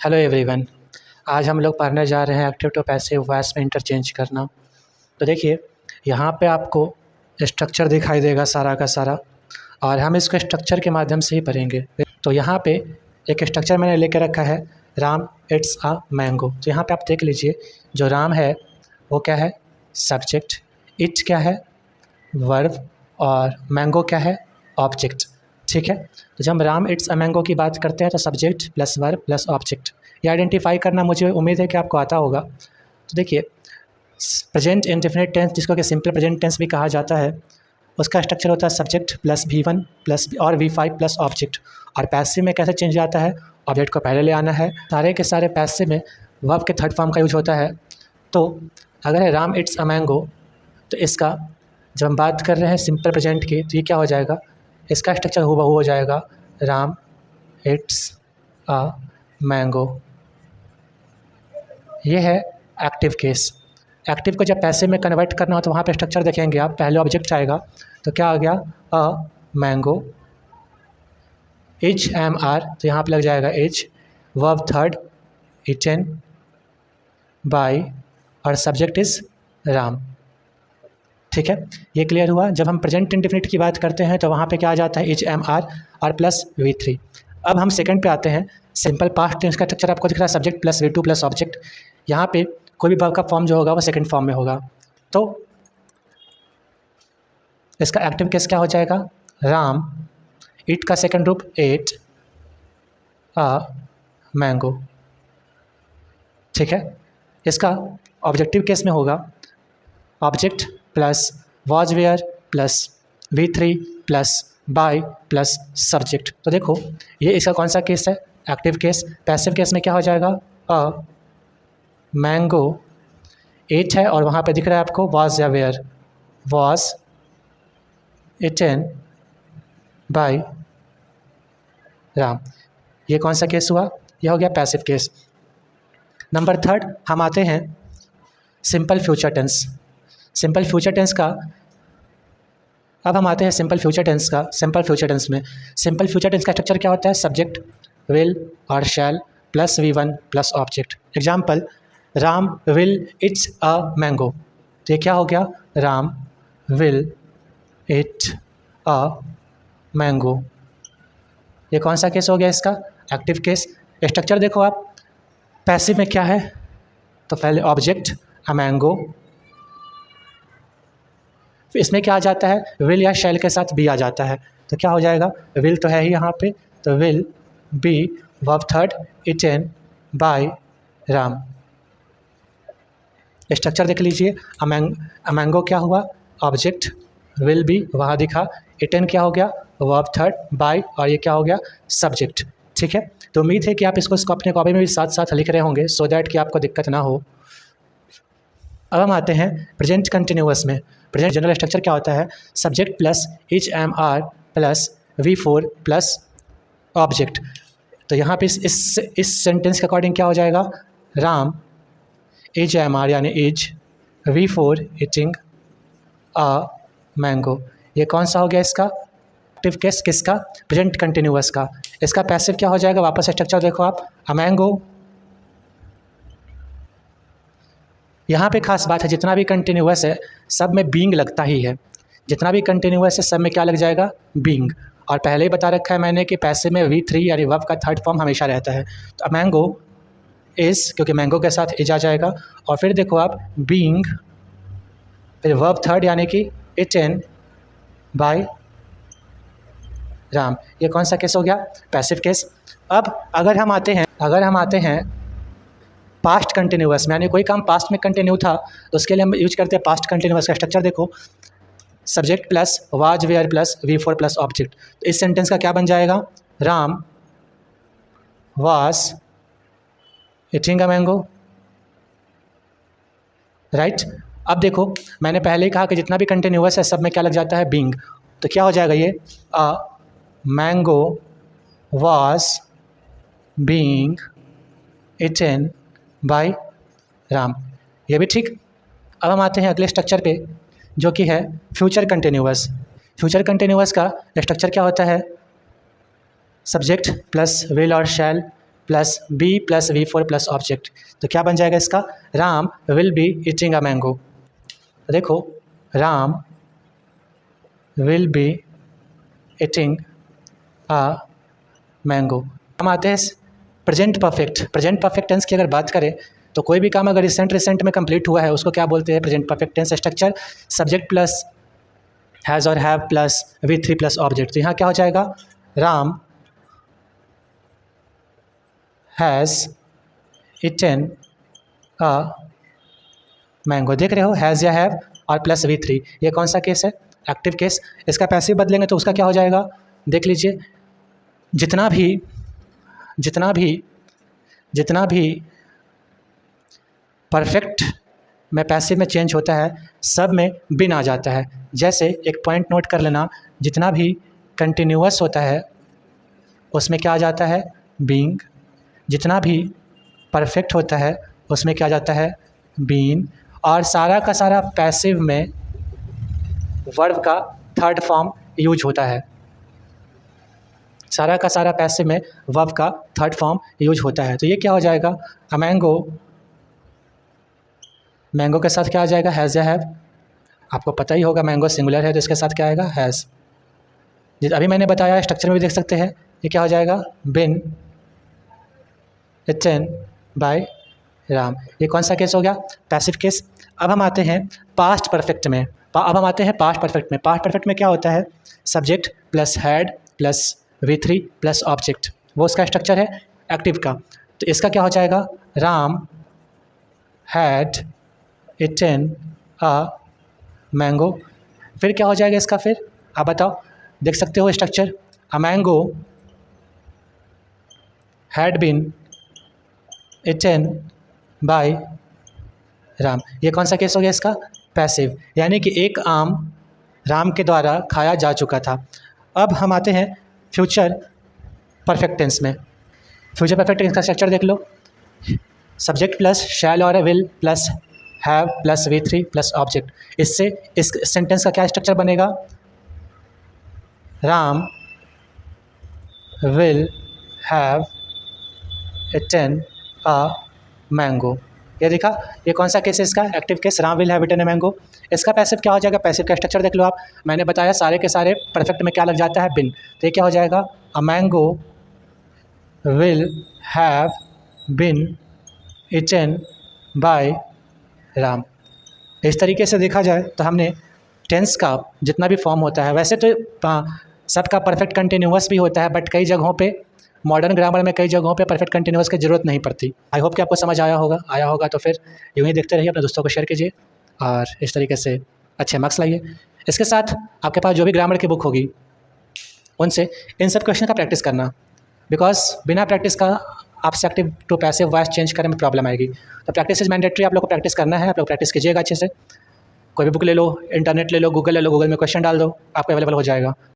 Hello everyone. आज हम लोग पढ़ने जा रहे हैं एक्टिव टू पैसिव वॉइस में इंटरचेंज करना। तो देखिए, यहाँ पे आपको स्ट्रक्चर दिखाई देगा सारा का सारा, और हम इसको स्ट्रक्चर के माध्यम से ही पढ़ेंगे। तो यहाँ पे एक स्ट्रक्चर मैंने लेके रखा है, राम इट्स अ मैंगो। तो यहाँ पे आप देख लीजिए, जो राम है वो क्या है, सब्जेक्ट, इट क्या है, वर्ब, और मैंगो क्या है, ऑब्जेक्ट। ठीक है, तो जब हम राम इट्स अ मैंगो की बात करते हैं तो subject plus verb plus object, ये आइडेंटिफाई करना मुझे उम्मीद है कि आपको आता होगा। तो देखिए, प्रेजेंट इंडेफिनिट टेंस, जिसको कि सिंपल प्रेजेंट टेंस भी कहा जाता है, उसका स्ट्रक्चर होता है सब्जेक्ट प्लस V1 प्लस और V5 प्लस ऑब्जेक्ट। और पैसिव में कैसे चेंज आता है, ऑब्जेक्ट को पहले ले आना है। सारे के सारे पैसिव में वर्ब के थर्ड फॉर्म का यूज होता है। तो अगर है राम इट्स अ मैंगो, तो इसका जब हम बात कर रहे हैं सिंपल प्रेजेंट की, तो ये क्या हो जाएगा, इसका स्ट्रक्चर हूबहू हो जाएगा राम इट्स अ मैंगो। ये है एक्टिव केस। एक्टिव को जब पैसिव में कन्वर्ट करना हो तो वहाँ पे स्ट्रक्चर देखेंगे आप, पहले ऑब्जेक्ट आएगा, तो क्या आ गया, a mango. Is M R, तो यहाँ पे लग जाएगा is, verb third eaten by, और सब्जेक्ट इज राम। ठीक है, ये क्लियर हुआ। जब हम प्रेजेंट इंडेफिनिट की बात करते हैं तो वहाँ पे क्या आ जाता है, इज एम आर और प्लस V3। अब हम सेकंड पे आते हैं, सिंपल पास्ट टेंस का स्ट्रक्चर आपको दिख रहा है, subject plus V2 plus object. यहाँ पे कोई भी वर्ब का फॉर्म जो होगा वो सेकंड फॉर्म में होगा। तो इसका एक्टिव केस क्या हो जाएगा, राम, इट का सेकंड रूप एट, अ मैंगो। ठीक है, इसका ऑब्जेक्टिव केस में होगा object plus was were plus V3 plus by plus subject. तो देखो, ये इसका कौन सा केस है, एक्टिव केस। पैसिव केस में क्या हो जाएगा, अ मैंगो, एट है और वहाँ पे दिख रहा है आपको वॉज या were, was eaten by Ram. ये कौन सा केस हुआ, यह हो गया पैसिव केस। नंबर थर्ड हम आते हैं simple future tense. Simple future tense का, अब हम आते हैं सिंपल फ्यूचर टेंस का। सिंपल फ्यूचर टेंस में, सिंपल फ्यूचर टेंस का स्ट्रक्चर क्या होता है, सब्जेक्ट विल और shall plus V1 plus object. Example, Ram will eats a mango, तो ये क्या हो गया, Ram will eat a mango. ये कौन सा केस हो गया इसका, एक्टिव केस। स्ट्रक्चर देखो आप, पैसिव में क्या है, तो पहले ऑब्जेक्ट अ मैंगो, इसमें क्या आ जाता है, विल या शैल के साथ बी आ जाता है, तो क्या हो जाएगा, विल तो है ही यहाँ पे, तो will be verb third eaten by Ram. Structure देख लीजिए, मैंगो क्या हुआ, ऑब्जेक्ट, विल बी वहाँ दिखा, इटन क्या हो गया, वर्ब थर्ड, बाय, और ये क्या हो गया, सब्जेक्ट। ठीक है, तो उम्मीद है कि आप इसको अपने कॉपी में भी साथ साथ लिख रहे होंगे, सो दैट कि आपको दिक्कत ना हो। अब हम आते हैं प्रेजेंट कंटिन्यूअस में। प्रेजेंट जनरल स्ट्रक्चर क्या होता है, subject plus is M are plus V4 plus object. तो यहाँ पे इस सेंटेंस के अकॉर्डिंग क्या हो जाएगा, राम इज एम आर यानी is, V4 eating a mango. ये कौन सा हो गया इसका एक्टिव केस, किसका, प्रेजेंट कंटिन्यूअस का। इसका पैसिव क्या हो जाएगा, वापस स्ट्रक्चर देखो आप, अ मैंगो। यहाँ पे खास बात है, जितना भी कंटिन्यूअस है सब में बीइंग लगता ही है। जितना भी कंटिन्यूअस है सब में क्या लग जाएगा, बीइंग। और पहले ही बता रखा है मैंने कि पैसिव में V3 यानी वर्ब का थर्ड फॉर्म हमेशा रहता है। तो मैंगो इज़, क्योंकि मैंगो के साथ इज आ जाएगा, और फिर देखो आप बीइंग, फिर वर्ब थर्ड यानी कि इटन बाय राम। ये कौन सा केस हो गया, पैसिव केस। अब अगर हम आते हैं पास्ट कंटिन्यूअस में, यानी कोई काम पास्ट में कंटिन्यू था तो उसके लिए हम यूज करते हैं पास्ट कंटिन्यूअस का स्ट्रक्चर। देखो, subject plus was were plus V4 plus object. तो इस सेंटेंस का क्या बन जाएगा, Ram was eating a mango, right. अब देखो, मैंने पहले ही कहा कि जितना भी कंटिन्यूअस है सब में क्या लग जाता है, बीइंग। तो क्या हो जाएगा ये, a mango was being eaten by Ram. ये भी ठीक। अब हम आते हैं अगले स्ट्रक्चर पे, जो कि है फ्यूचर कंटिन्यूअस। फ्यूचर कंटिन्यूअस का स्ट्रक्चर क्या होता है, सब्जेक्ट प्लस विल और shall plus be plus V4 plus object. तो क्या बन जाएगा इसका? Ram will be eating a mango. देखो, Ram will be eating a mango. हम आते हैं present perfect. Present perfect tense की अगर बात करें तो कोई भी काम अगर रिसेंट में कंप्लीट हुआ है उसको क्या बोलते हैं? Present perfect tense. Structure subject plus has और have plus V3 plus object. तो यहाँ क्या हो जाएगा? Ram has eaten a mango. देख रहे हो, हैज़ या हैव और प्लस V3, ये कौन सा केस है? Active case. इसका पैसिव बदलेंगे तो उसका क्या हो जाएगा? देख लीजिए, जितना भी परफेक्ट में पैसिव में चेंज होता है सब में बिन आ जाता है। जैसे एक पॉइंट नोट कर लेना, जितना भी कंटिन्यूअस होता है उसमें क्या आ जाता है? बीइंग। जितना भी परफेक्ट होता है उसमें क्या आ जाता है? बीन। और सारा का सारा पैसिव में वर्ब का थर्ड फॉर्म यूज होता है। सारा का सारा पैसिव में वर्ब का थर्ड फॉर्म यूज होता है। तो ये क्या हो जाएगा? अ मैंगो, मैंगो के साथ क्या आ जाएगा? हैज़ या हैव। आपको पता ही होगा मैंगो सिंगुलर है तो इसके साथ क्या आएगा? हैज़। अभी मैंने बताया, स्ट्रक्चर में भी देख सकते हैं, ये क्या हो जाएगा? बिन इटन बाय राम। ये कौन सा केस हो गया? Passive case. अब हम आते हैं पास्ट परफेक्ट में। पास्ट परफेक्ट में क्या होता है? Subject plus had plus V3 plus object, वो उसका स्ट्रक्चर है एक्टिव का। तो इसका क्या हो जाएगा? Ram had eaten a mango. फिर क्या हो जाएगा इसका? फिर आप बताओ, देख सकते हो structure, a mango had been eaten by Ram. ये कौन सा केस हो गया इसका? पैसिव, यानी कि एक आम राम के द्वारा खाया जा चुका था। अब हम आते हैं फ्यूचर परफेक्ट टेंस में। फ्यूचर परफेक्ट टेंस का स्ट्रक्चर देख लो, सब्जेक्ट प्लस शैल और will plus have plus V3 plus object. इससे इस सेंटेंस का क्या स्ट्रक्चर बनेगा? Ram will have eaten a mango. ये देखा, ये कौन सा केस है इसका? Active case, Ram will have eaten a mango. इसका पैसिव क्या हो जाएगा? पैसिव का स्ट्रक्चर देख लो आप, मैंने बताया सारे के सारे परफेक्ट में क्या लग जाता है? बिन। तो ये क्या हो जाएगा? A mango will have been eaten by Ram. इस तरीके से देखा जाए तो हमने टेंस का जितना भी फॉर्म होता है, वैसे तो सबका परफेक्ट कंटिन्यूअस भी होता है, बट कई जगहों पे मॉडर्न ग्रामर में कई जगहों पे परफेक्ट कंटिन्यूअस की ज़रूरत नहीं पड़ती। आई होप कि आपको समझ आया होगा तो फिर यूँ ही देखते रहिए, अपने दोस्तों को शेयर कीजिए और इस तरीके से अच्छे मार्क्स लाइए। इसके साथ आपके पास जो भी ग्रामर की बुक होगी उनसे इन सब क्वेश्चन का प्रैक्टिस करना, बिकॉज बिना प्रैक्टिस का आपसे active to passive voice change करने में प्रॉब्लम आएगी। तो प्रैक्टिस इज मैंडेटरी, आप लोग को प्रैक्टिस करना है, आप लोग प्रैक्टिस कीजिएगा अच्छे से। कोई भी बुक ले लो, इंटरनेट ले लो, गूगल ले लो, गूगल में क्वेश्चन डाल दो, आपको अवेलेबल हो जाएगा।